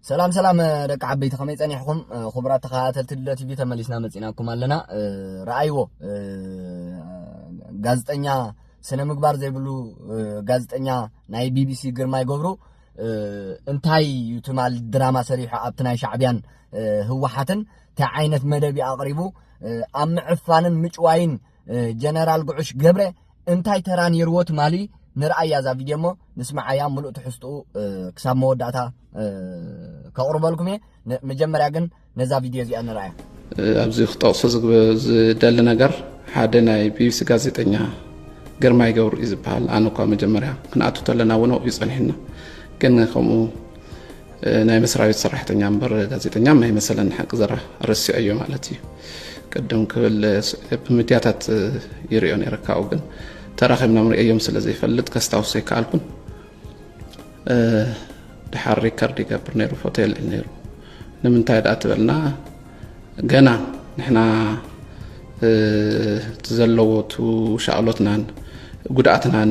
سلام دك عبيت خميس أنا حكم خبرات تخاطرت التي في تمليسنا متيناكم علنا رأيو غازتنيا سنة مقبار زي بلو غازتنيا ناي بي بي سي غير يقبرو انتهي يتمال دراما سريحة ابتناي شعبيان هو حاتن تعينت مدبي أقربو أم عفان مجوين جنرال قعش قبره انتهي تران يروت مالي نرأي هذا فيديو نسمع أيام ملؤ تحسطو كسام موداتا كقرب لكم مجمع أجن نزا فيديو زي أنا رأي أبزي خطأ صدق دل نجار حدنا بيس غازيتنيا غير ما يجور إزبال أنا كم مجمع كنا أتوتلنا ونو يصنعنا كنا خمو ناي مسرعي صراحة نعمبر غازيتنيا ما هي مثلا حق زرع رسي أيوم علتي قدم كل بمدياتات يريون يركاوجن تراخمنا من أيام سلزي فلت كستاوسي كالكون دحري كاردي قبر نيرو فوتيل نيرو نمن تايد أتبلنا جنا نحنا تزلوتو شعلتنا قدعتنا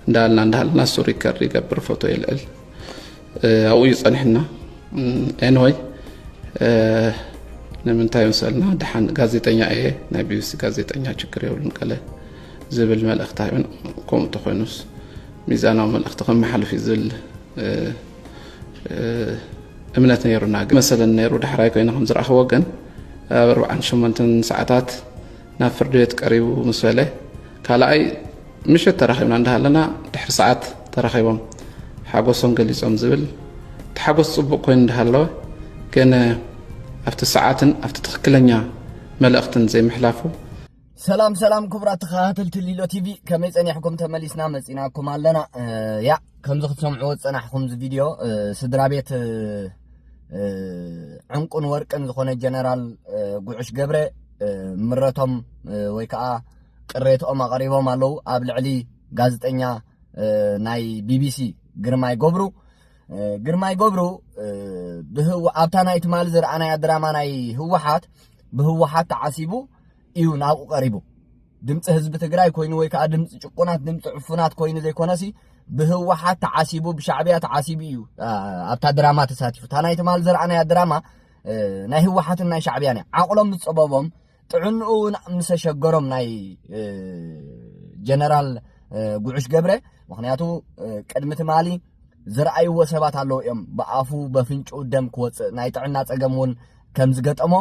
ندالنا سوري كاردي قبر فوتيل أو يصنحنا anyway نمن تايد سألنا دحن غازيتنيا إيه نبيس غازيتنيا شكري ولنكله زبل مال اختاين قوم تخونس ميزانه مال اختقم محل في زل امنات نيرونا مثلا نيرو دحراي كاين خمس راه وغن 48 ساعات نافرديت قريبو مساله كالاي مش تراخينا عندنا دحر ساعات تراخيبهم حاغوسون غليصم زبل تحاغوس صبو كوين دهالو كان افت ساعاتن افت تخكلنيا ملأختن زي محلافو سلام كبرات تخاطل تليلو تي في كميز أني حكم تمليسنا مزيناكم علنا يا كم زخت سمعوت أنا حكم فيديو سدرابيت عنقن ورقن زخونه جنرال قعش قبره مرتهم ويكا قريتهم قريبهم علو قبل علي غازتنيا ناي بي بي سي غرماي قبرو بهو ابتانا يتمال زر انا يا دراما ناي هو حات عصيبو إيو ناو قريبو دمت حزب تግራይ ኮይኑ ወይ ከዓ ድምጽ ጭቆናት ድምጽ ዕፉናት ኮይኑ ዘይኮነሲ ብህወሓት ተዓሲቡ ብሻዕብያ ተዓሲቡ እዩ ኣብታ ድራማ ተሳቲፉ ታናይ ተማል ዘርዓና ያ ድራማ ናይ ህወሓትን ናይ ሻዕብያን ዓቕሎም ዝጸበቦም ጥዕንኡ ምሰሸገሮም ናይ ጀነራል ጉዕሽ ገብረ ምኽንያቱ ቅድሚ ትማሊ ዝርአይዎ ሰባት ኣለዉ እዮም ብኣፉ በፍንጩ ደም ክወጽእ ናይ ጥዕና ጸገም ከም ዝገጠሞ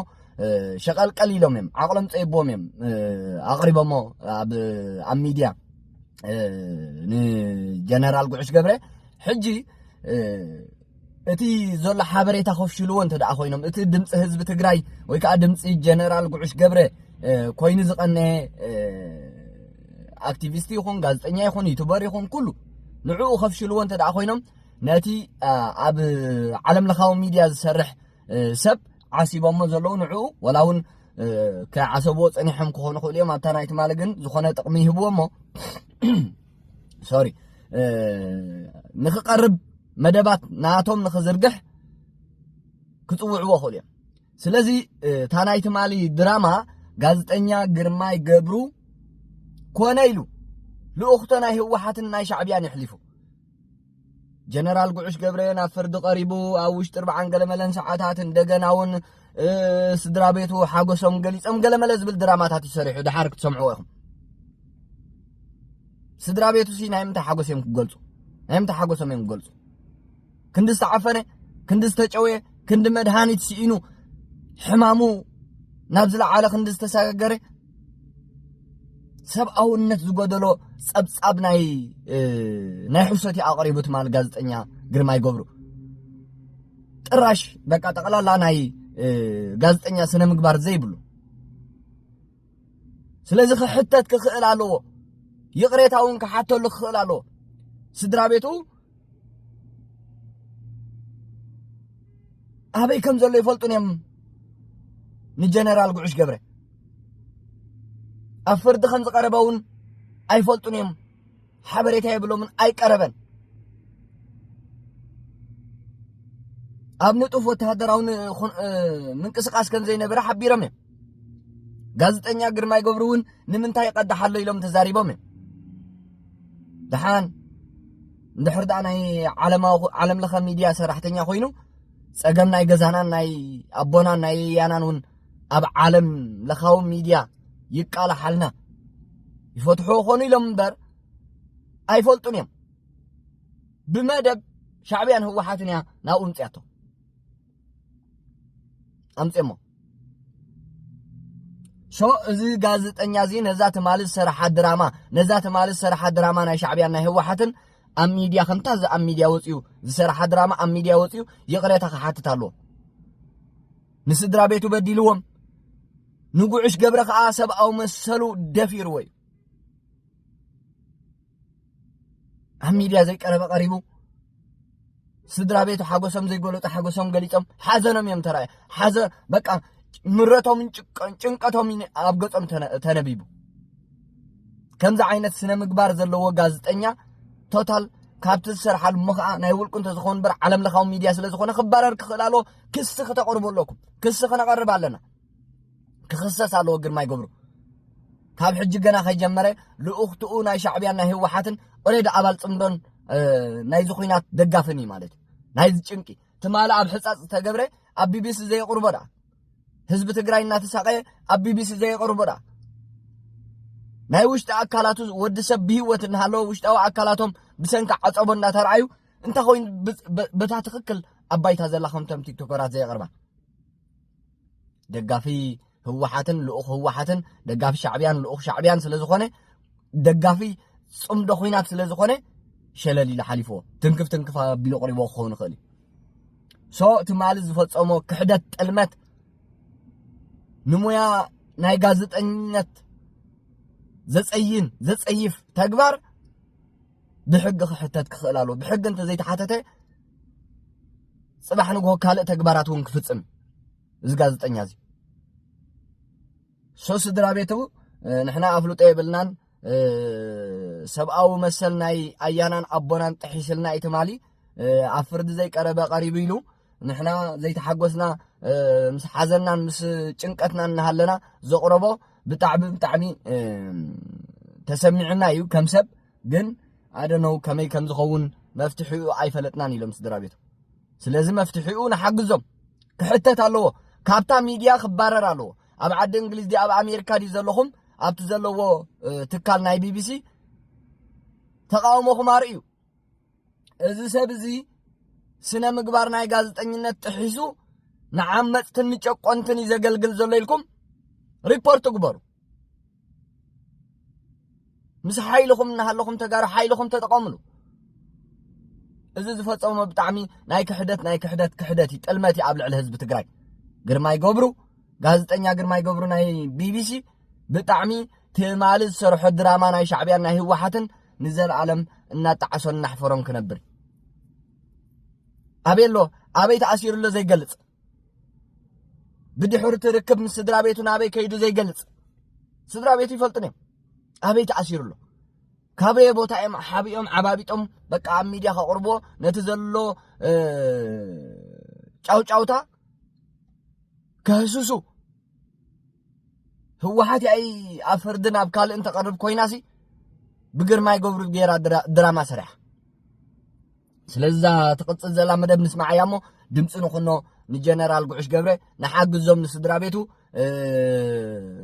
شغال قليلهم يم عقلهم طيبهم يم اقربهم اب ميديا جنرال قعش قبره حجي اتي زول حبريتا خفشلو انت دا خوينم اتي دمص حزب تግራይ ወይ ከዓ ድምጽ جنرال قعش قبره ኮይን ዝቀነ አክቲቪስት ይኹን ጋዜጠኛ ይኹን ዩቲዩበር ይኹን ኩሉ ንዑ خفشلو انت دا خوينم ناتي اب عالم لخاو ميديا ዝሰርሕ ሰብ عصيبهم زلون نعو ولاون كعصبو صنيحم كخونو خوليم ابتا نايت مالغن زخونه طقمي هبومو سوري نخقرب مدبات ناتهم نخزرغح كصوعو خوليم سلازي تانايت مالي دراما غازطنيا غرماي قبرو كونايلو لاختنا هوحاتن ناي شعبيان يحلفو جنرال قعش قبرين فرد قريبو اوش تربعان قلملن ساعاتات دغناون سدرابيتو حاغوسم غليصم قلملز بالدراماتات يسرحو دحارك تسمعوهم سدرابيتو سي نايمتا حاغوسم كغلصو نايمتا حاغوسم يغلصو كندس تعفنه كندس تچوي كند مدهانيت سينو حمامو نابزل على كندس تساغغري سبعونت زغدلو صبصاب ناي حسوتي اقريبوت مال غازطنيا غرماي قبرو ጥራሽ በቃ ጠቅላላ ናይ ጋዜጠኛ ስነ ምግባር ዘይብሉ ስለዚህ ክሕተት ክኽእል ኣለዎ ይቅሬታውን ክሓተሉ ክኽእል ኣለዎ ስድራ ቤቱ ኣበይ ከም ዘሎ ይፈልጡን እዮም ንጀነራል ጉዕሽ ገብረ أفرد خمس قربون أي فلتونيم حبريتها يبلومن أي قربن أبني طفوت هدراون من قسقاس كان زي نبره حبيرم غازطنيا غرماي قبرون نمنتاي قد حلو يلوم تزاريبهم دحان ندحر داناي عالم لخ ميديا سرحتنيا خوينو صقم ناي غزانا ناي ابونا ناي يانانون اب عالم لخاو ميديا يقال حالنا يفتحو خوني لمبر اي فولطونيم بمدب شعبيان هو حاتنيا ناو امصياتو امصيمو شو ازي غازطنيا زي نزات مالس سرحه دراما ناي شعبيان هو حاتن ام ميديا خمتا ز ام ميديا وصيو زسرحه دراما ام ميديا وصيو يقريتا خحاتتالو نسدرا بيتو بديلوم نقعش قبرك عاسب او مسلو دفير وي ام ميديا زي قريبو سدرا بيتو حاغوسم زي غلط حاغوسم غليصم حزنم يمتراي حزن بقى مرتهم ጭንቀቶም አብገጾም ተነቢቡ ከምዛ አይነት ስነ ምግባር ዘለዎ ጋዜጠኛ ቶታል ካብት ዝሰርሓል ሙኽዓ ናይ ውልቁን ተዝኾን በር ዓለም ለኻው ሚድያ ስለ ዝኾነ ክባረር ክኽላሎ ክስ ከተቆርበለኩም ክስ ከነቀርብ ኣለና ክኽሰስ ኣለዎ ግርማይ ገብሩ ካብ ሕጂ ገና ከጀመረ ልኡኽትኡ ናይ ሻዕብያን ናይ ህወሓትን ኦሬዲ ኣባል ጽምዶን ናይ ዝኹይናት ደጋፍኒ ማለት ናይ ዝጭንቂ ትማላ ኣብ ሕጻጽ ተገብረ ኣብ ቢቢሲ ዘይቅርበዳ ህዝብ ትግራይ እናተሳቀየ ኣብ ቢቢሲ ዘይቅርበዳ ናይ ውሽጣ አካላቱ ወድሰብ ቢህወት እንሃሎ ውሽጣው አካላቶም ብሰንካ ዓጸቦ እናተርአዩ እንታ ኮይን በታ ትክክል አባይታ ዘላኹም ተም ቲክቶከራት ዘይቅርባ ደጋፊ ህወሓትን ልኡኽ ህወሓትን ደጋፊ ሻዕብያን ልኡኽ ሻዕብያን ስለዝኾነ ደጋፊ ጽምዶ ኮይናት ስለዝኾነ ሸለሊ ለሓሊፎ ትንክፍ ቢሉ ቅሪቦ ክኸውን ይኽእል ሶ ትማል ዝፈጸሞ ክሕደት ጥልመት ንሙያ ናይ ጋዜጠኝነት ዘጸይፍ ተግባር ብሕግ ክሕተት ክኽእላሎ ብሕግ እንተ ዘይተሓተተ ጽባሕ ንጎ ካልእ ተግባራት እውን ክፍጽም እዚ ጋዜጠኛ እዚ ሶስት ድራ ቤቱ ንሕና አፍሉጦ ይብልናን ሰብአው መሰል ናይ አያናን አቦናን ጥሒስልና ኢትማሊ አፍርድ ዘይቀረበ ቀሪብ ኢሉ ንሕና ዘይተሓጎስና ምስ ሓዘናን ምስ ጭንቀትና እንሃለና ዘቅረቦ ብጣዕሚ ተሰሚዕና እዩ ከም ሰብ ግን አደነው ከመይ ከም ዝኸውን መፍትሒኡ አይፈለጥናን ኢሎም ስድራ ቤቱ ስለዚ መፍትሒኡ ንሓግዞም ክሕተት ኣለዎ ካብታ ሚድያ ክባረር ኣለዎ ኣብ ዓዲ እንግሊዝ ዲ ኣብ ኣሜሪካ ዲ ዘለኹም ኣብቲ ዘለዎ ትካል ናይ ቢቢሲ ተቃውሞኹም ኣርእዩ እዚ ሰብ እዚ ስነ ምግባር ናይ ጋዜጠኝነት ጥሒሱ ንዓመፅትን ንጨቆንትን ይዘገልግል ዘሎ ኢልኩም ሪፖርት ግበሩ ምስ ሓይልኹም እናሃለኹም ተጋሩ ሓይልኹም ተጠቀምሉ እዚ ዝፈጸሞ ብጣዕሚ ናይ ክሕደት ይጠልመት ኣብ ልዕሊ ህዝቢ ትግራይ ግርማይ ገብሩ ጋዜጠኛ ግርማይ ገብሩ ናይ ቢቢሲ ብጣዕሚ ትማል ዝሰርሖ ድራማ ናይ ሻዕብያን ናይ ህወሓትን ንዘለዓለም እናጣዓሶን እናሕፈሮን ክነብር አቤሎ አቤት አሲሩሎ ዘይገልጽ ብድሕር ትርክብ ምስ ስድራ ቤቱ ናበይ ከይዱ ዘይገልጽ ስድራ ቤቱ ይፈልጥነ አቤት አሲሩሎ ካበየ ቦታ ሓቢኦም ዓባቢጦም በቃ ኣብ ሚድያ ከቅርቦ ነቲ ዘሎ ጫውጫውታ ከህሱሱ ህወሓት አይ አፍርድን ኣብ ካልእ እንተቀርብ ኮይናሲ ብግርማይ ገብሩ ጌራ ድራማ ሰሪሕ ስለዛ ተቅጽል ዘላ መደብ ንስማዓያሞ ድምጽ ንኹኖ ንጀነራል ጉዕሽ ገብረ ንሓግዞም ንስድራ ቤቱ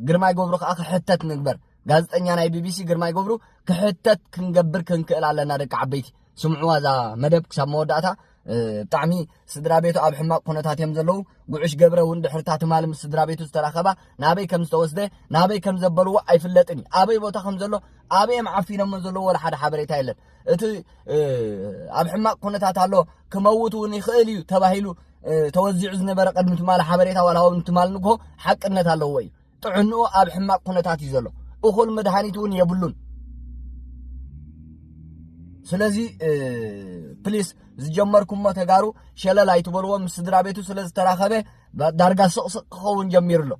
ግርማይ ገብሩ ከዓ ክሕተት ንግበር ጋዜጠኛ ናይ ቢቢሲ ግርማይ ገብሩ ክሕተት ክንገብር ክንክእል ኣለና ደቂ ዓበይቲ ስምዕዋ ዛ መደብ ክሳብ መወዳእታ ብጣዕሚ ስድራ ቤቱ ኣብ ሕማቅ ኩነታት እዮም ዘለዉ ጉዕሽ ገብረ እውን ድሕርታት ማል ምስ ስድራ ቤቱ ዝተራኸባ ናበይ ከም ዝተወስደ ናበይ ከም ዘበልዎ ኣይፍለጥን ኣበይ ቦታ ከም ዘሎ ኣበይ ዓፊኖም ዘለዎ ወላ ሓደ ሓበሬታ የለን እቲ ኣብ ሕማቅ ኩነታት ኣሎ ክመውት እውን ይኽእል እዩ ተባሂሉ ተወዚዑ ዝነበረ ቀድሚ ትማል ሓበሬታ ወላ እውን ትማል ንግሆ ሓቅነት ኣለዎ እዩ ጥዕንኡ ኣብ ሕማቅ ኩነታት እዩ ዘሎ እኹል መድሃኒት እውን የብሉን ስለዚ ፕሊስ ዝጀመርኩሞ ተጋሩ ሸለላ ይትበልዎ ምስ ስድራ ቤቱ ስለዝተራኸበ ዳርጋ ስቕስቕ ክኸውን ጀሚሩሎ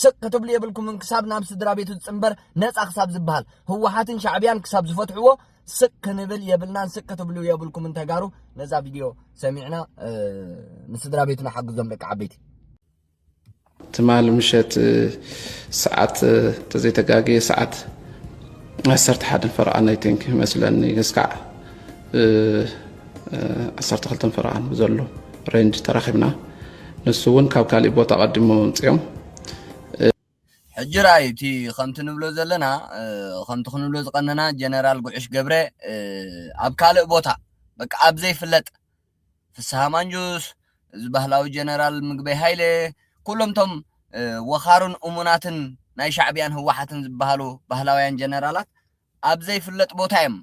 ስቅ ክትብሉ የብልኩም ክሳብ ናብ ስድራ ቤቱ ዝፅምበር ነፃ ክሳብ ዝበሃል ህወሓትን ሻዕብያን ክሳብ ዝፈትሕዎ ስቅ ክንብል የብልናን ስቅ ክትብሉ የብልኩም ተጋሩ ነዛ ቪድዮ ሰሚዕና ንስድራ ቤቱ ንሓግዞም ደቂ ዓበይቲ ትማል ምሸት ሰዓት ተዘይተጋጊ ሰዓት 11 ፈርቃ ናይ ቲንክ መስለኒ ገስካዕ ዓሰርተ ክልተ ፍርዓን ዘሎ ሬንጅ ተራኺብና ንሱ እውን ካብ ካልእ ቦታ ቀዲሞ ወፂኦም ሕጂ ራእይ እቲ ከምቲ ንብሎ ዘለና ከምቲ ክንብሎ ዝቀነና ጀነራል ጉዕሽ ገብረ ኣብ ካልእ ቦታ በቃ ኣብ ዘይፍለጥ ፍስሃ ማንጁስ ዝበህላዊ ጀነራል ምግበይ ሃይለ ኩሎም ቶም ወኻሩን እሙናትን ናይ ሻዕብያን ህወሓትን ዝበሃሉ ባህላውያን ጀነራላት ኣብ ዘይፍለጥ ቦታ እዮም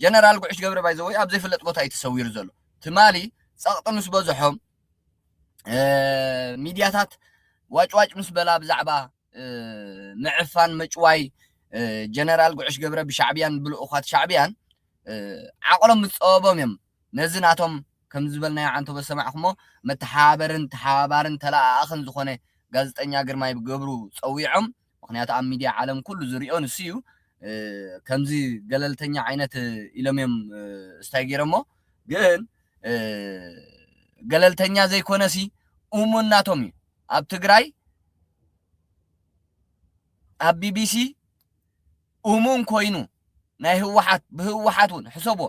ጀነራል ጉዕሽ ገብረ ባይዘወይ ኣብ ዘይፍለጥ ቦታ እዩ ተሰዊሩ ዘሎ ትማሊ ፀቕጢ ምስ በዝሖም ሚድያታት ዋጭዋጭ ምስ በላ ብዛዕባ ምዕፋን ምጭዋይ ጀነራል ጉዕሽ ገብረ ብሻዕብያን ብልኡኻት ሻዕብያን ዓቕሎም ምፅበቦም እዮም ነዚ ናቶም ከም ዝበልናዮ ዓንቶ በሰማዕኹሞ መተሓባበርን ተሓባባርን ተለኣኽን ዝኾነ ጋዜጠኛ ግርማይ ገብሩ ፀዊዖም ምክንያቱ ኣብ ሚድያ ዓለም ኩሉ ዝሪኦ ንሱ እዩ ከምዚ ገለልተኛ ዓይነት ኢሎም እዮም እስታይ ገይሮሞ ግን ገለልተኛ ዘይኮነሲ እሙን ናቶም እዩ ኣብ ትግራይ ኣብ ቢቢሲ እሙን ኮይኑ ናይ ህወሓት ብህወሓት እውን ሕሰቦ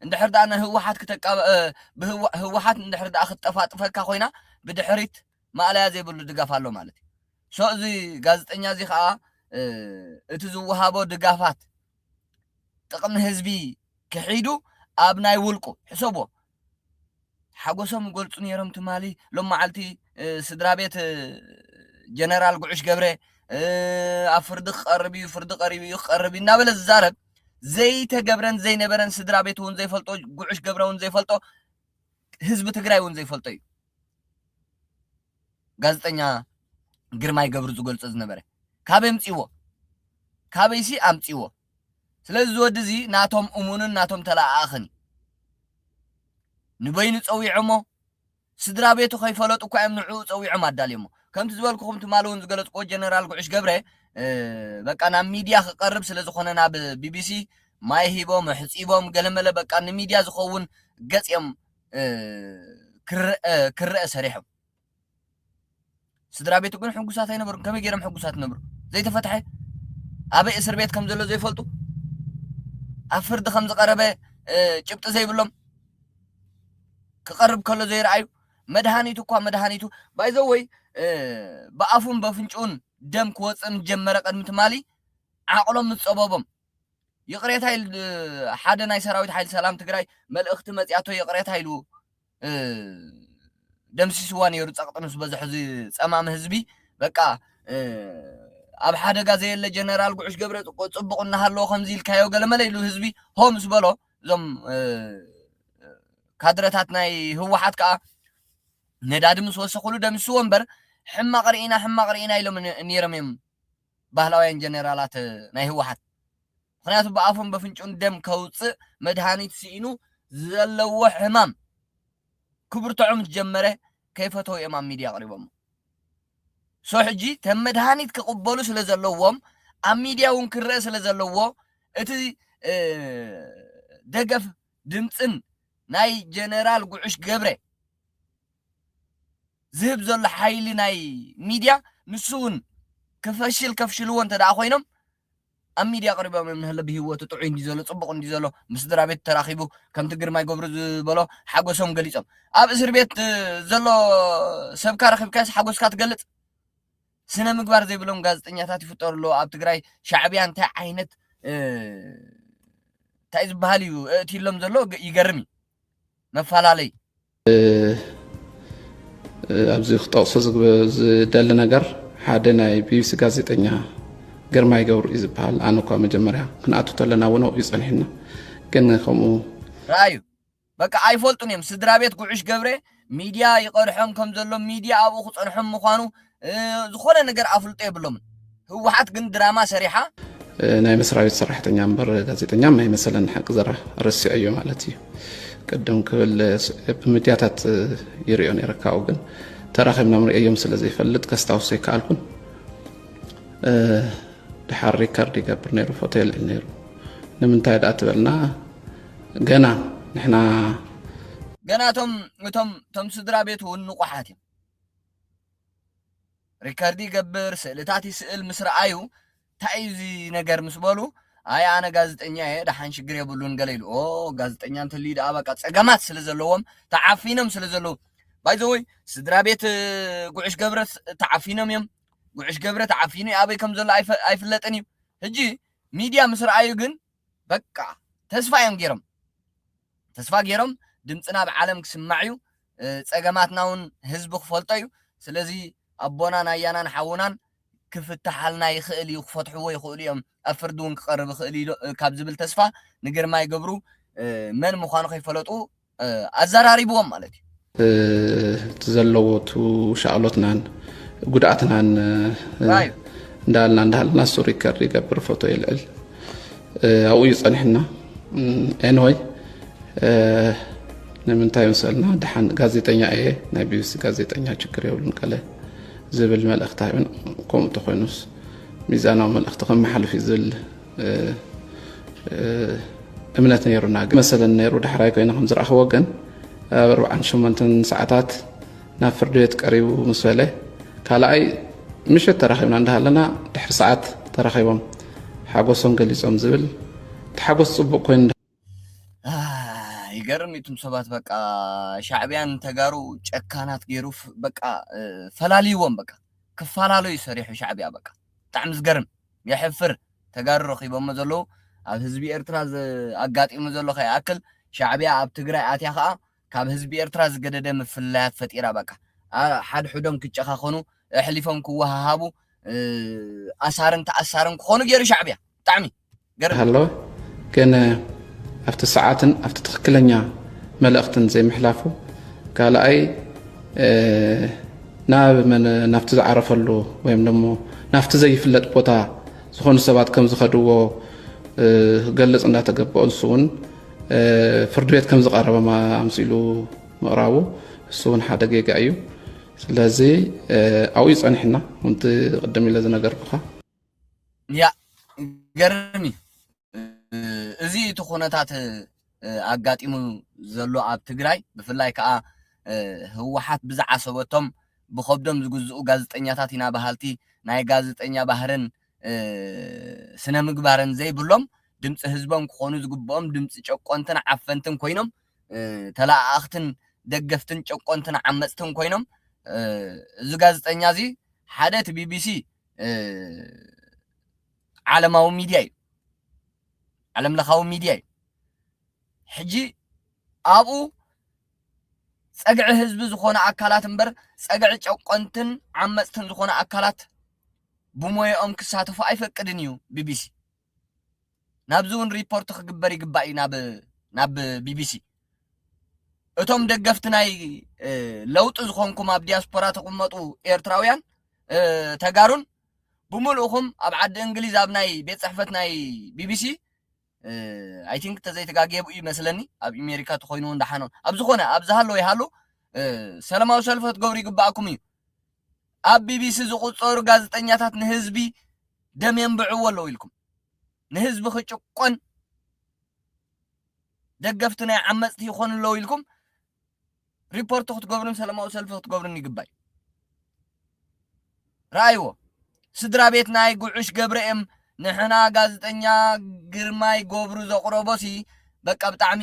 እንድሕር ዳኣ ህወሓት ህወሓት እንድሕር ዳኣ ክትጠፋጥፈካ ኮይና ብድሕሪት ማእለያ ዘይብሉ ድጋፍ ኣሎ ማለት እዩ ሶ እዚ ጋዜጠኛ እዚ ከዓ እቲ ዝወሃቦ ድጋፋት ጥቕሚ ህዝቢ ክሒዱ ኣብ ናይ ውልቁ ሕሰቦ ሓጎሶም ይገልፁ ነይሮም ትማሊ ሎም መዓልቲ ስድራ ቤት ጀነራል ጉዕሽ ገብረ ኣብ ፍርዲ ክቐርብ እዩ ፍርዲ ቀሪቡ እዩ ክቐርብ እዩ እናበለ ዝዛረብ ዘይተገብረን ዘይነበረን ስድራ ቤት እውን ዘይፈልጦ ጉዕሽ ገብረ እውን ዘይፈልጦ ህዝቢ ትግራይ እውን ዘይፈልጦ እዩ ጋዜጠኛ ግርማይ ገብሩ ዝገልፆ ዝነበረ ካበይ ምፅዎ ካበይሲ ኣምፅዎ ስለዚ ዝወዲ እዚ ናቶም እሙንን ናቶም ተለኣኽን ንበይኑ ፀዊዖሞ ስድራ ቤቱ ከይፈለጡ እኳ እዮም ንዕኡ ፀዊዖም ኣዳልዮሞ ከምቲ ዝበልኩኹም ትማሊ እውን ዝገለፅክዎ ጀነራል ጉዕሽ ገብረ በቃ ናብ ሚድያ ክቐርብ ስለ ዝኾነ ናብ ቢቢሲ ማይ ሂቦም ሕፂቦም ገለመለ በቃ ንሚድያ ዝኸውን ገፅ እዮም ክርአ ሰሪሖም ስድራ ቤቱ ግን ሕጉሳት ኣይነበሩን ከመይ ገይሮም ሕጉሳት ነብሩ ዘይተፈትሐ ኣበይ እስር ቤት ከም ዘሎ ዘይፈልጡ ኣብ ፍርዲ ከም ዝቐረበ ጭብጢ ዘይብሎም ክቐርብ ከሎ ዘይረኣዩ መድሃኒቱ እኳ መድሃኒቱ ባይዘወይ ብኣፉን በፍንጩን ደም ክወፅእ ጀመረ ቀድሚ ትማሊ ዓቕሎም ምፀበቦም ይቕሬታ ኢሉ ሓደ ናይ ሰራዊት ሓይሊ ሰላም ትግራይ መልእኽቲ መፅያቶ ይቕሬታ ኢሉ ደምሲስዋ ነይሩ ፀቕጢ ምስ በዝሖ ፀማሚ ህዝቢ በቃ ኣብ ሓደጋ ዘየለ ጀነራል ጉዕሽ ገብረ ፅቡቕ እናሃለዎ ከምዚ ኢልካዮ ገለመለ ኢሉ ህዝቢ ሆ ምስ በሎ እዞም ካድረታት ናይ ህወሓት ከዓ ነዳዲ ምስ ወሰኽሉ ደምስዎ እምበር ሕማቕ ርኢና ኢሎም ነይሮም እዮም ባህላውያን ጀነራላት ናይ ህወሓት ምክንያቱ ብኣፎም በፍንጩን ደም ከውፅእ መድሃኒት ስኢኑ ዘለዎ ሕማም ክብርትዖም ዝጀመረ ከይፈተው እዮም ኣብ ሚድያ ቀሪቦም ሶ ሕጂ ተም መድሃኒት ክቕበሉ ስለ ዘለዎም ኣብ ሚድያ እውን ክርአ ስለ ዘለዎ እቲ ደገፍ ድምፅን ናይ ጀነራል ጉዕሽ ገብረ ዝህብ ዘሎ ሓይሊ ናይ ሚድያ ንሱ እውን ከፍሽልዎ እንተደኣ ኮይኖም ኣብ ሚድያ ቀሪቦም ንህለ ብሂወቱ ጥዑይ እንዲ ዘሎ ፅቡቕ እንዲ ዘሎ ምስ ስድራ ቤት ተራኺቡ ከምቲ ግርማይ ገብሩ ዝበሎ ሓጎሶም ገሊፆም ኣብ እስር ቤት ዘሎ ሰብካ ረኺብካስ ሓጎስካ ትገልፅ ስነ ምግባር ዘይብሎም ጋዜጠኛታት ይፍጠሩ ኣለዎ ኣብ ትግራይ ሻዕብያ እንታይ ዓይነት እንታይ ዝበሃል እዩ እእቲሎም ዘሎ ይገርም እዩ መፈላለይ ኣብዚ ክጠቕሶ ዝደሊ ነገር ሓደ ናይ ቢቢሲ ጋዜጠኛ ግርማይ ገብሩ እዩ ዝበሃል ኣነ እኳ መጀመርያ ክንኣቱ ተለና እውን እዩ ፀኒሕና ግን ከምኡ ረኣዩ በቃ ኣይፈልጡን እዮም ስድራ ቤት ጉዕሽ ገብረ ሚድያ ይቐርሖም ከም ዘሎ ሚድያ ኣብኡ ክፀንሖም ምዃኑ ዝኾነ ነገር ኣፍልጦ የብሎምን ህወሓት ግን ድራማ ሰሪሓ ናይ መስሪያ ቤት ሰራሕተኛ እምበር ጋዜጠኛ ናይ መሰለን ሓቂ ዘራ ረሲዑ እዩ ማለት እዩ ቅድም ክብል ብሚድያታት ይርዮ ነይረካው ግን ተራኺብና ምርአዮም ስለ ዘይፈልጥ ከስታውሶ ይከኣልኩን ድሓር ሪከርድ ይገብር ነይሩ ፎቶ የልዕል ነይሩ ንምንታይ ዳኣ ትበልና ገና ንሕና ገና እቶም ስድራ ቤት እውን ንቑሓት እዮም ሪከርድ ይገብር ስእልታት ይስእል ምስ ረኣዩ እንታይ እዚ ነገር ምስ በሉ ኣይ ኣነ ጋዜጠኛ እየ ደሓን ሽግር የብሉን ገለ ኢሉ ጋዜጠኛ እንተልዩ ደኣ በቃ ፀገማት ስለ ዘለዎም ተዓፊኖም ስለ ዘለዉ ባይ ዘ ወይ ስድራ ቤት ጉዕሽ ገብረ ተዓፊኖም እዮም ጉዕሽ ገብረ ተዓፊኑ ኣበይ ከም ዘሎ ኣይፍለጥን እዩ ሕጂ ሚድያ ምስ ረኣዩ ግን በቃ ተስፋ እዮም ገይሮም ድምፅና ብዓለም ክስማዕ እዩ ፀገማትና እውን ህዝቢ ክፈልጦ እዩ ስለዚ ኣቦናን ኣያናን ሓውናን ክፍትሓልና ይኽእል እዩ ክፈትሕዎ ይኽእሉ እዮም ኣብ ፍርዲ እውን ክቐርብ ይኽእል እዩ ካብ ዝብል ተስፋ ንግርማይ ገብሩ መን ምዃኑ ከይፈለጡ ኣዘራሪብዎም ማለት እዩ ዘለዎ ቱ ሻዕሎትናን ጉድኣትናን እንዳሃልና እሱ ሪከርድ ይገብር ፎቶ ይልዕል ኣብኡ እዩ ፀኒሕና ኤንወይ ንምንታይ መሰልና ድሓን ጋዜጠኛ እየ ናይ ቢቢሲ ጋዜጠኛ ችግር የብሉን ቀለ ዝብል መልእኽቲ ሃይውን ከምኡ ተኮይኑስ ሚዛናዊ መልእኽቲ ከመሓልፍ እዩ ዝብል እምነት ነይሩና ግን መሰለን ነይሩ ድሕራይ ኮይና ከም ዝረኣኽቦ ግን ኣብ 48 ሰዓታት ናብ ፍርዲ ቤት ቀሪቡ ምስ በለ ካልኣይ ምሸት ተራኺብና እንዳሃለና ድሕሪ ሰዓት ተራኺቦም ሓጎሶም ገሊፆም ዝብል ተሓጎስ ፅቡቅ ኮይኑ ይገርም እቱም ሰባት በቃ ሻዕብያን ተጋሩ ጨካናት ገይሩ በቃ ፈላልይዎም በቃ ክፈላለዩ ሰሪሑ ሻዕብያ በቃ ብጣዕሚ ዝገርም የሕፍር ተጋሩ ረኺቦም ዘለዉ ኣብ ህዝቢ ኤርትራ ኣጋጢሙ ዘሎ ከይኣክል ሻዕብያ ኣብ ትግራይ ኣትያ ከዓ ካብ ህዝቢ ኤርትራ ዝገደደ ምፍላያት ፈጢራ በቃ ሓድሕዶም ክጨኻኸኑ ኣሕሊፎም ክወሃሃቡ ኣሳርን ተኣሳርን ክኾኑ ገይሩ ሻዕብያ ብጣዕሚ ገርም ሃሎ ግን ኣብቲ ሰዓትን ኣብቲ ትክክለኛ መልእኽትን ዘይምሕላፉ ካልኣይ ናብቲ ዝዓረፈሉ ወይም ደሞ ናብቲ ዘይፍለጥ ቦታ ዝኾኑ ሰባት ከም ዝኸድዎ ክገልፅ እንዳተገበኦ ንሱ እውን ፍርዲ ቤት ከም ዝቐረበ ኣምሲሉ ምቕራቡ እሱ እውን ሓደ ጌጋ እዩ ስለዚ ኣብኡ ይፀኒሕና ምንቲ ቅድም ኢለ ዝነገርኩኻ ያ ገርሚ እዚ እቲ ኩነታት ኣጋጢሙ ዘሎ ኣብ ትግራይ ብፍላይ ከዓ ህወሓት ብዝዓሰበቶም ብከብዶም ዝግዝኡ ጋዜጠኛታት ኢና ባህልቲ ናይ ጋዜጠኛ ባህርን ስነ ምግባርን ዘይብሎም ድምፂ ህዝቦም ክኾኑ ዝግብኦም ድምፂ ጨቆንትን ዓፈንትን ኮይኖም ተላኣኽትን ደገፍትን ጨቆንትን ዓመፅትን ኮይኖም እዚ ጋዜጠኛ እዚ ሓደ እቲ ቢቢሲ ዓለማዊ ሚድያ እዩ ዓለም ለኻዊ ሚድያ እዩ ሕጂ ኣብኡ ፀግዒ ህዝቢ ዝኾነ ኣካላት እምበር ፀግዒ ጨቆንትን ዓመፅትን ዝኾነ ኣካላት ብሞየኦም ክሳተፉ ኣይፈቅድን እዩ ቢቢሲ ናብዚ እውን ሪፖርት ክግበር ይግባእ እዩ ናብ ቢቢሲ እቶም ደገፍቲ ናይ ለውጢ ዝኾንኩም ኣብ ዲያስፖራ ተቐመጡ ኤርትራውያን ተጋሩን ብምልኡኹም ኣብ ዓዲ እንግሊዝ ኣብ ናይ ቤት ፅሕፈት ናይ ቢቢሲ አይ ቲንክ ተዘይተጋገቡ ይመስለኒ ኣብ አሜሪካ ተኮይኑ እንዳሓኖ ኣብ ዝኾነ ኣብ ዝሃለው ይሃሉ ሰላማዊ ሰልፈት ገብሩ ይግባእኩም እዩ ኣብ ቢቢሲ ዝቁፀሩ ጋዜጠኛታት ንህዝቢ ደም የንብዕዎ ኣለው ኢልኩም ንህዝቢ ክጭቆን ደገፍቲ ናይ ዓመፅቲ ይኾኑ ኣለው ኢልኩም ሪፖርት ክትገብሩን ሰላማዊ ሰልፊ ክትገብሩን ይግባእ ራእይዎ ስድራ ቤት ናይ ጉዕሽ ገብረኤም ንሕና ጋዜጠኛ ግርማይ ገብሩ ዘቕረቦሲ በቃ ብጣዕሚ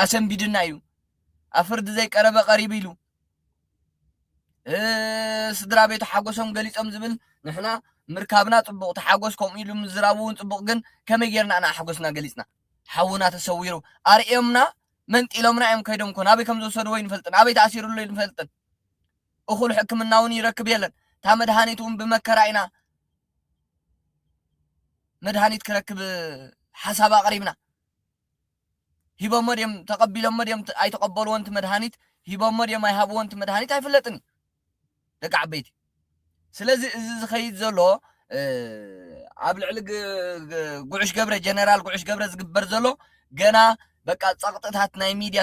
ኣሰንቢድና እዩ ኣፍርዲ ዘይቀረበ ቀሪብ ኢሉ ስድራ ቤቱ ሓጎሶም ገሊፆም ዝብል ንሕና ምርካብና ፅቡቅ ተሓጎስ ከምኡ ኢሉ ምዝራቡን ፅቡቅ ግን ከመይ ጌርና ኣና ሓጎስና ገሊፅና ሓውና ተሰዊሩ ኣርኤምና መንጢሎምና እዮም ከይዶም ኮን ኣበይ ከም ዝወሰድዎ ይንፈልጥን ኣበይ ተኣሲሩሉ ይንፈልጥን እኹል ሕክምና እውን ይረክብ የለን ታ መድሃኒት እውን ብመከራ ኢና መድሃኒት ክረክብ ሓሳብ ኣቕሪብና ሂቦሞ ድዮም ተቐቢሎሞ ድዮም ኣይተቐበልዎንቲ መድሃኒት ሂቦሞ ድዮም ኣይሃብዎንቲ መድሃኒት ኣይፍለጥን ደቂ ዓበይቲ ስለዚ እዚ ዝኸይድ ዘሎ ኣብ ልዕሊ ጉዕሽ ገብረ ጀነራል ጉዕሽ ገብረ ዝግበር ዘሎ ገና በቃ ፀቕጥታት ናይ ሚድያ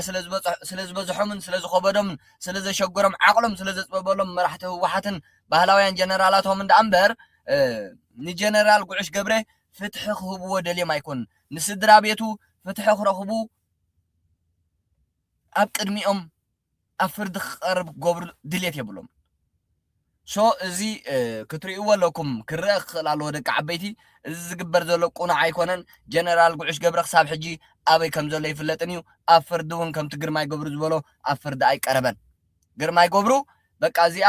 ስለዝበዝሖምን ስለዝኸበዶምን ስለዘሸጎሮም ዓቕሎም ስለዘፅበበሎም መራሕቲ ህወሓትን ባህላውያን ጀነራላቶም እንዳእምበር ንጀነራል ጉዕሽ ገብረ ፍትሒ ክህብዎ ደልዮም ኣይኮኑን ንስድራ ቤቱ ፍትሒ ክረኽቡ ኣብ ቅድሚኦም ኣብ ፍርዲ ክቐርብ ክገብሩ ድሌት የብሎም شو ازي كتريقوا لكم كرخ لالو دك عبيتي እዚ ዝግበር ዘሎ ቁና ኣይኮነን ጀነራል ጉዕሽ ገብረ ክሳብ ሕጂ ኣበይ ከም ዘሎ ይፍለጥን እዩ ኣብ ፍርዲ እውን ከምቲ ግርማይ ገብሩ ዝበሎ ኣብ ፍርዲ ኣይቀረበን ግርማይ ገብሩ በቃ እዚኣ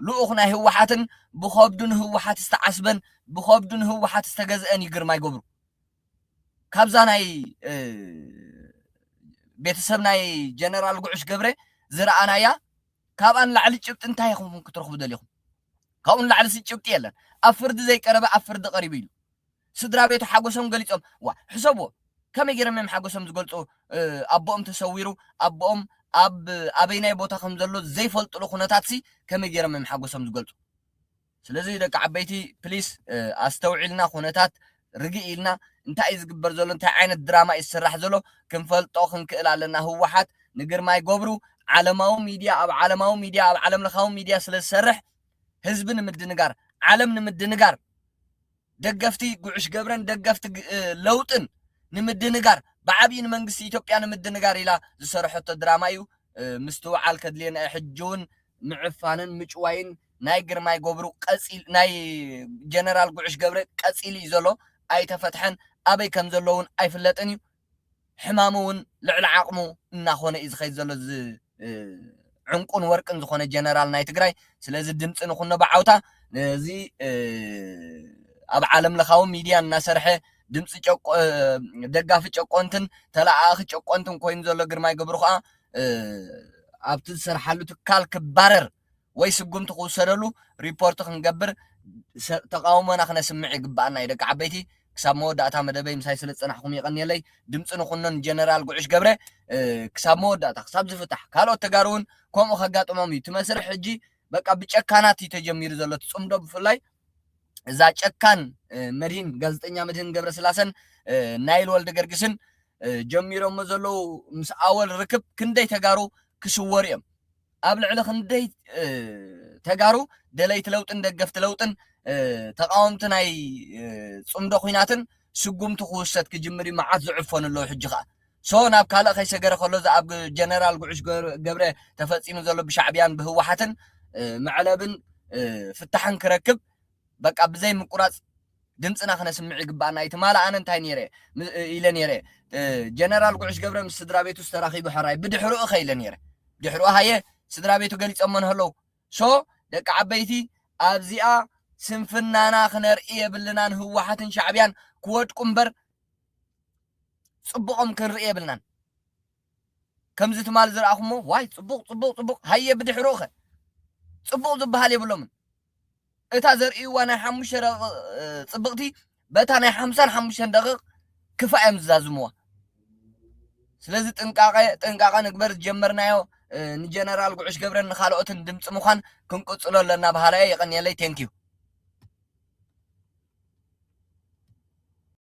ልኡኽ ናይ ህወሓትን ብኸብዱን ህወሓት ዝተዓስበን ብኸብዱን ህወሓት ዝተገዝአን እዩ ግርማይ ገብሩ ካብዛ ናይ ቤተሰብ ናይ ጀነራል ጉዕሽ ገብረ ዝረኣናያ ካብኣን ላዕሊ ጭብጢ እንታይ ኢኹም ክትረኽቡ ደሊኹም ካብኡን ላዕሊ ጭብጢ የለን ኣብ ፍርዲ ዘይቀረበ ኣብ ፍርዲ ቀሪቡ ኢሉ ስድራ ቤቱ ሓጎሶም ገሊፆም ዋ ሕሰብዎ ከመይ ገይሮም እዮም ሓጎሶም ዝገልፁ ኣቦኦም ተሰዊሩ ኣቦኦም ኣበይናይ ቦታ ከም ዘሎ ዘይፈልጥሉ ኩነታት ሲ ከመይ ገይሮም እዮም ሓጎሶም ዝገልፁ ስለዚ ደቂ ዓበይቲ ፕሊስ ኣስተውዒልና ኩነታት ርግእ ኢልና እንታይ እዩ ዝግበር ዘሎ እንታይ ዓይነት ድራማ እዩ ዝስራሕ ዘሎ ክንፈልጦ ክንክእል ኣለና ህወሓት ንግርማይ ገብሩ ዓለማዊ ሚድያ ኣብ ዓለም ለኻዊ ሚድያ ስለ ዝሰርሕ ህዝቢ ንምድንጋር ዓለም ንምድንጋር ደገፍቲ ጉዕሽ ገብረን ደገፍቲ ለውጥን ንምድንጋር ብዓብዪ ንመንግስቲ ኢትዮጵያ ንምድንጋር ኢላ ዝሰርሐቶ ድራማ እዩ ምስትውዓል ከድልየና ሕጂውን ምዕፋንን ምጭዋይን ናይ ግርማይ ገብሩ ቀፂል ናይ ጀነራል ጉዕሽ ገብረ ቀፂል እዩ ዘሎ ኣይተፈትሐን ኣበይ ከም ዘሎ እውን ኣይፍለጥን እዩ ሕማሙ እውን ልዕሊ ዓቕሙ እናኾነ እዩ ዝኸይድ ዘሎ ዕንቁን ወርቅን ዝኾነ ጀነራል ናይ ትግራይ ስለዚ ድምፂ ንኹነ ብዓውታ እዚ ኣብ ዓለም ለኻዊ ሚድያ እናሰርሐ ድምፂ ደጋፊ ጨቆንትን ተላኣኺ ጨቆንትን ኮይኑ ዘሎ ግርማይ ገብሩ ከዓ ኣብቲ ዝሰርሓሉ ትካል ክባረር ወይ ስጉምቲ ክውሰደሉ ሪፖርት ክንገብር ተቃውሞና ክነስምዕ ይግባአና እዩ ደቂ ዓበይቲ ክሳብ መወዳእታ መደበይ ምሳይ ስለ ዝፀናሕኩም ይቀኒየለይ ድምፂ ንኹነን ጀነራል ጉዕሽ ገብረ ክሳብ መወዳእታ ክሳብ ዝፍታሕ ካልኦት ተጋሩ እውን ከምኡ ከጋጥሞም እዩ ትመስርሕ ሕጂ በቃ ብጨካናት እዩ ተጀሚሩ ዘሎ ትፅምዶ ብፍላይ እዛ ጨካን መድህን ጋዜጠኛ መድህን ገብረ ስላሰን ናይል ወልደ ገርግስን ጀሚሮሞ ዘለው ምስ ኣወል ርክብ ክንደይ ተጋሩ ክስወሩ እዮም ኣብ ልዕሊ ክንደይ ተጋሩ ደለይቲ ለውጥን ደገፍቲ ለውጥን ተቃወምቲ ናይ ፅምዶ ኩናትን ስጉምቲ ክውሰድ ክጅምር መዓት ዝዕፈኑ ኣለዉ ሕጂ ከዓ ሶ ናብ ካልእ ከይሰገረ ከሎ እዚ ኣብ ጀነራል ጉዕሽ ገብረ ተፈፂሙ ዘሎ ብሻዕብያን ብህወሓትን መዕለብን ፍታሕን ክረክብ በቃ ብዘይ ምቁራፅ ድምፅና ክነስምዕ ይግባአና እዩ ትማል ኣነ እንታይ ነይረ ኢለ ነይረ ጀነራል ጉዕሽ ገብረ ምስ ስድራ ቤቱ ዝተራኺቡ ሕራይ ብድሕሪኡ ኸኢለ ነይረ ድሕሪኡ ሃየ ስድራ ቤቱ ገሊፆሞ ንህለው ሶ ደቂ ዓበይቲ ኣብዚኣ ስንፍናና ክነርኢ የብልናን ህወሓትን ሻዕብያን ክወድቁ እምበር ፅቡቆም ክንርኢ የብልናን ከምዚ ትማል ዝረኣኹሞ ዋይ ፅቡቅ ሃየ ብድሕሪኡ ኸ ፅቡቅ ዝበሃል የብሎምን እታ ዘርእይዋ ናይ 5 ፅብቕቲ በታ ናይ 55 ደቂቕ ክፋእ እዮም ዝዛዝምዋ ስለዚ ጥንቃቐ ንግበር ዝጀመርናዮ ንጀነራል ጉዕሽ ገብረን ንካልኦትን ድምፂ ምዃን ክንቅፅሎ ኣለና ባህላየ ይቐኒየለይ ቴንኪዩ